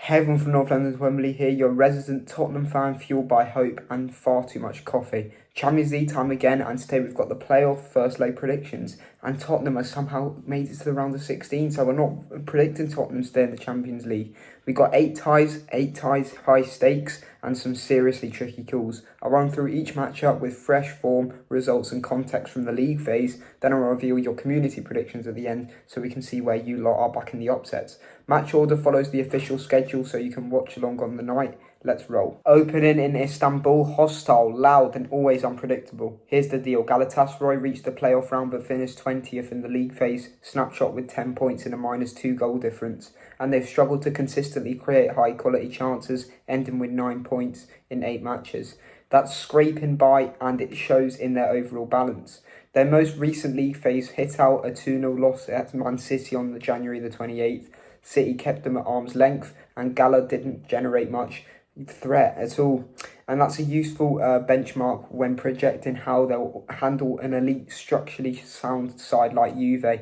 Hey everyone from North London's Wembley here, your resident Tottenham fan fueled by hope and far too much coffee. Champions League time again, and today we've got the playoff first leg predictions, and Tottenham has somehow made it to the round of 16, so we're not predicting Tottenham to stay in the Champions League. We got eight ties, high stakes, and some seriously tricky calls. I'll run through each matchup with fresh form, results and context from the league phase, then I'll reveal your community predictions at the end so we can see where you lot are back in the upsets. Match order follows the official schedule so you can watch along on the night. Let's roll. Opening in Istanbul, hostile, loud and always unpredictable. Here's the deal. Galatasaray reached the playoff round but finished 20th in the league phase, snapshot with 10 points and a -2 goal difference. And they've struggled to consistently create high quality chances, ending with 9 points in 8 matches. That's scraping by and it shows in their overall balance. Their most recent league phase hit out a 2-0 loss at Man City on January the 28th. City kept them at arm's length and Gala didn't generate much threat at all, and that's a useful benchmark when projecting how they'll handle an elite structurally sound side like Juve.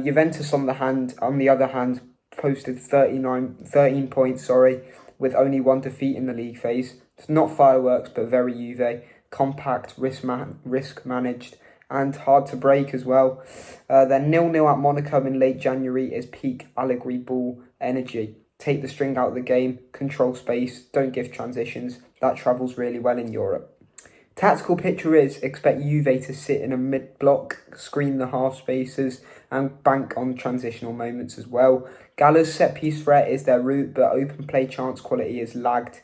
Juventus on the other hand posted 13 points with only one defeat in the league phase. It's not fireworks but very Juve, compact, risk managed and hard to break as well. Their 0-0 at Monaco in late January is peak Allegri ball energy. Take the string out of the game, control space, don't give transitions. That travels really well in Europe. Tactical picture is expect Juve to sit in a mid-block, screen the half spaces and bank on transitional moments as well. Gala's set-piece threat is their route, but open play chance quality is lagged.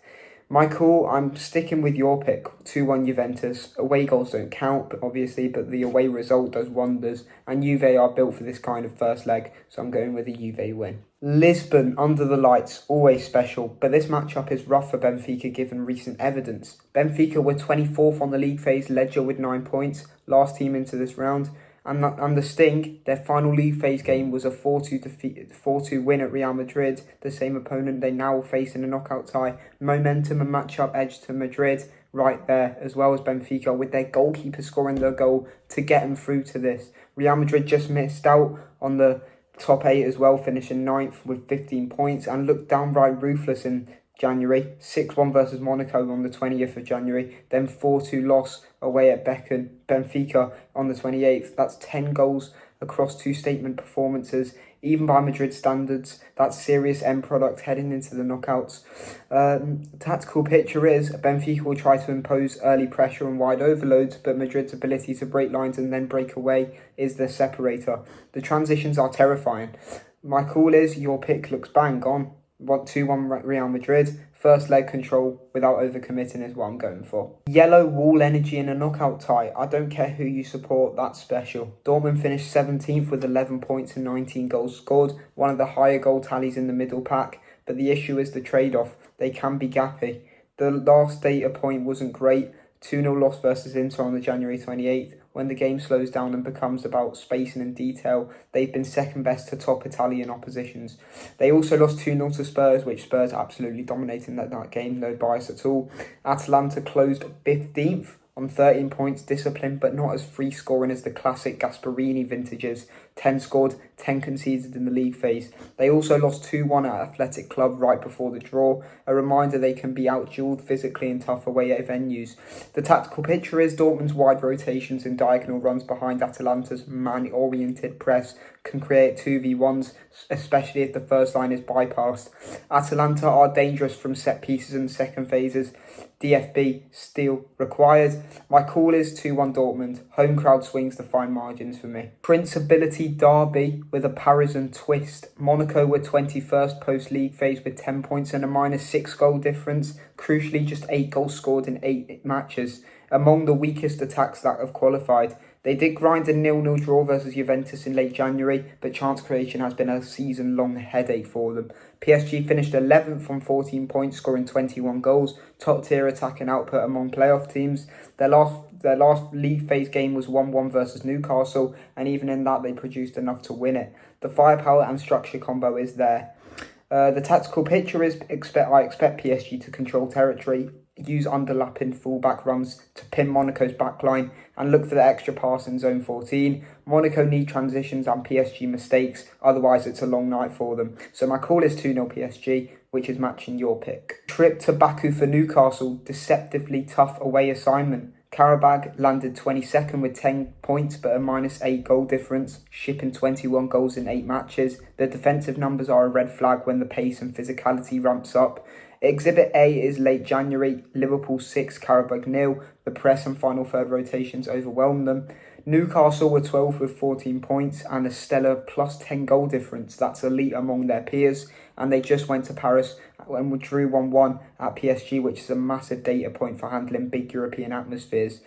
Michael, I'm sticking with your pick, 2-1 Juventus. Away goals don't count, obviously, but the away result does wonders, and Juve are built for this kind of first leg, so I'm going with a Juve win. Lisbon, under the lights, always special, but this matchup is rough for Benfica given recent evidence. Benfica were 24th on the league phase ledger with 9 points, last team into this round. And the Sting, their final league phase game was a 4-2 win at Real Madrid, the same opponent they now face in a knockout tie. Momentum and matchup edge to Madrid right there, as well as Benfica, with their goalkeeper scoring the goal to get them through to this. Real Madrid just missed out on the top 8 as well, finishing 9th with 15 points and looked downright ruthless in January. 6-1 versus Monaco on the 20th of January, then 4-2 loss away at Benfica on the 28th. That's 10 goals across 2 statement performances. Even by Madrid standards, that's serious end product heading into the knockouts. Tactical picture is Benfica will try to impose early pressure and wide overloads, but Madrid's ability to break lines and then break away is the separator. The transitions are terrifying. My call is your pick looks bang on. 2-1 Real Madrid. First leg control without overcommitting is what I'm going for. Yellow wall energy in a knockout tie. I don't care who you support, that's special. Dortmund finished 17th with 11 points and 19 goals scored. One of the higher goal tallies in the middle pack. But the issue is the trade-off. They can be gappy. The last data point wasn't great. 2-0 loss versus Inter on the January 28th. When the game slows down and becomes about spacing and detail, they've been second best to top Italian oppositions. They also lost 2-0 to Spurs, which Spurs absolutely dominating that game, no bias at all. Atalanta closed 15th on 13 points, disciplined but not as free scoring as the classic Gasperini vintages. 10 scored, 10 conceded in the league phase. They also lost 2-1 at Athletic Club right before the draw. A reminder they can be outdueled physically in tough away venues. The tactical picture is Dortmund's wide rotations and diagonal runs behind Atalanta's man-oriented press can create 2v1s, especially if the first line is bypassed. Atalanta are dangerous from set pieces in the second phases. DFB still required. My call is 2-1 Dortmund. Home crowd swings the fine margins for me. Principality derby with a Parisian twist. Monaco were 21st post-league phase with 10 points and a -6 goal difference. Crucially, just 8 goals scored in 8 matches. Among the weakest attacks that have qualified. They did grind a 0-0 draw versus Juventus in late January, but chance creation has been a season-long headache for them. PSG finished 11th on 14 points, scoring 21 goals. Top-tier attacking output among playoff teams. Their last league phase game was 1-1 versus Newcastle, and even in that they produced enough to win it. The firepower and structure combo is there. The tactical picture is I expect PSG to control territory, use underlapping fullback runs to pin Monaco's backline and look for the extra pass in zone 14. Monaco need transitions and PSG mistakes, otherwise it's a long night for them. So my call is 2-0 PSG. which is matching your pick. Trip to Baku for Newcastle, deceptively tough away assignment. Qarabag landed 22nd with 10 points but a -8 goal difference, shipping 21 goals in 8 matches. The defensive numbers are a red flag when the pace and physicality ramps up. Exhibit A is late January, Liverpool 6, Qarabag 0. The press and final third rotations overwhelmed them. Newcastle were 12th with 14 points and a stellar +10 goal difference. That's elite among their peers. And they just went to Paris and drew 1-1 at PSG, which is a massive data point for handling big European atmospheres.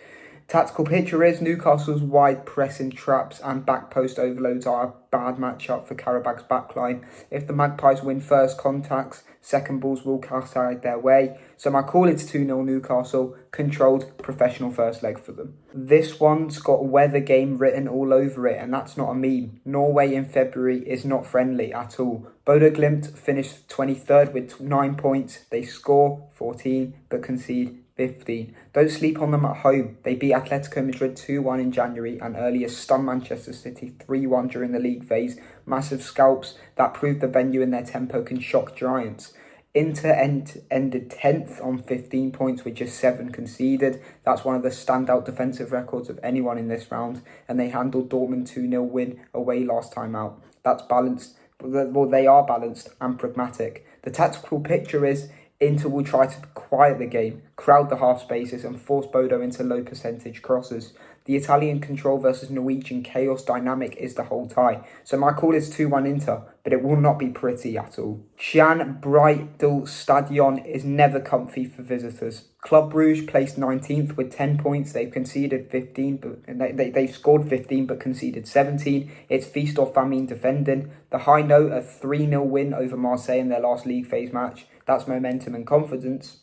Tactical picture is Newcastle's wide pressing traps and back post overloads are a bad matchup for Qarabag's backline. If the Magpies win first contacts, second balls will cast out their way. So my call is 2-0 Newcastle, controlled professional first leg for them. This one's got weather game written all over it, and that's not a meme. Norway in February is not friendly at all. Bodø Glimt finished 23rd with 9 points. They score 14 but concede 15. Don't sleep on them at home. They beat Atletico Madrid 2-1 in January and earlier stunned Manchester City 3-1 during the league phase. Massive scalps that proved the venue and their tempo can shock giants. Inter ended 10th on 15 points with just 7 conceded. That's one of the standout defensive records of anyone in this round, and they handled Dortmund 2-0 win away last time out. That's balanced. Well, they are balanced and pragmatic. The tactical picture is Inter will try to quiet the game, crowd the half spaces and force Bodø into low percentage crosses. The Italian control versus Norwegian chaos dynamic is the whole tie. So my call is 2-1 Inter, but it will not be pretty at all. Jan Breidel Stadion is never comfy for visitors. Club Brugge placed 19th with 10 points. They've conceded 15, but they've scored 15 but conceded 17. It's feast or famine defending. The high note, a 3-0 win over Marseille in their last league phase match. That's momentum and confidence.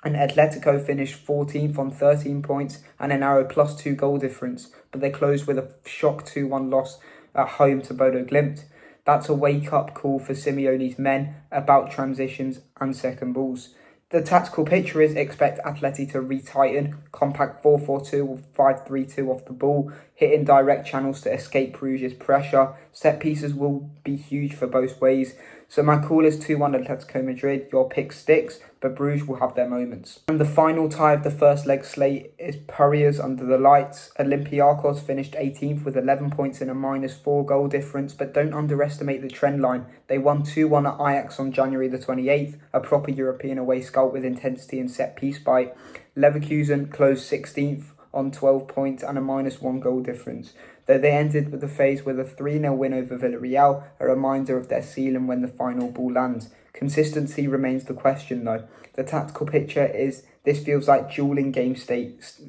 And Atletico finished 14th on 13 points and a narrow +2 goal difference, but they closed with a shock 2-1 loss at home to Bodø Glimt. That's a wake-up call for Simeone's men about transitions and second balls. The tactical picture is expect Atleti to retighten, compact 4-4-2 or 5-3-2 off the ball, hitting direct channels to escape Bruges' pressure. Set pieces will be huge for both ways. So my call is 2-1 Atletico Madrid. Your pick sticks, but Bruges will have their moments. And the final tie of the first leg slate is Parias under the lights. Olympiacos finished 18th with 11 points and a -4 goal difference, but don't underestimate the trend line. They won 2-1 at Ajax on January the 28th, a proper European away scalp with intensity and set piece bite. Leverkusen closed 16th on 12 points and a -1 goal difference. Though they ended with the phase with a 3-0 win over Villarreal, a reminder of their ceiling when the final ball lands. Consistency remains the question though. The tactical picture is this feels like dueling game states.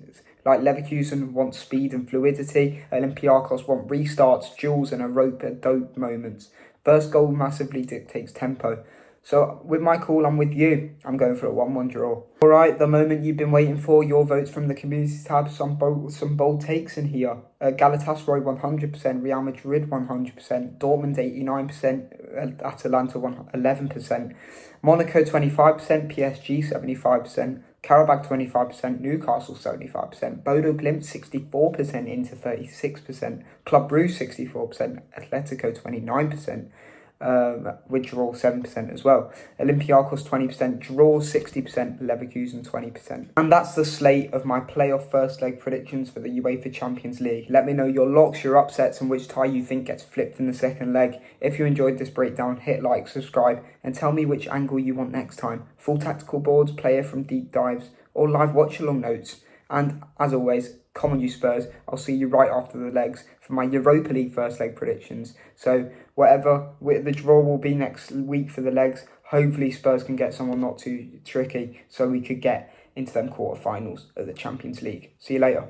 Like Leverkusen want speed and fluidity, Olympiacos want restarts, duels and a rope-a-dope moments. First goal massively dictates tempo. So with my call, I'm with you. I'm going for a 1-1 draw. All right, the moment you've been waiting for, your votes from the community tab. Some bold takes in here. Galatasaray 100%, Real Madrid 100%, Dortmund 89%, Atalanta 11%, Monaco 25%, PSG 75%, Qarabag 25%, Newcastle 75%, Bodø Glimt 64% into 36%, Club Brugge 64%, Atletico 29%. With draw 7% as well. Olympiacos 20%, draw 60%, Leverkusen 20%. And that's the slate of my playoff first leg predictions for the UEFA Champions League. Let me know your locks, your upsets, and which tie you think gets flipped in the second leg. If you enjoyed this breakdown, hit like, subscribe, and tell me which angle you want next time. Full tactical boards, player from deep dives, or live watch-along notes. And as always, come on you Spurs, I'll see you right after the legs for my Europa League first leg predictions. So whatever the draw will be next week for the legs, hopefully Spurs can get someone not too tricky so we could get into them quarterfinals of the Champions League. See you later.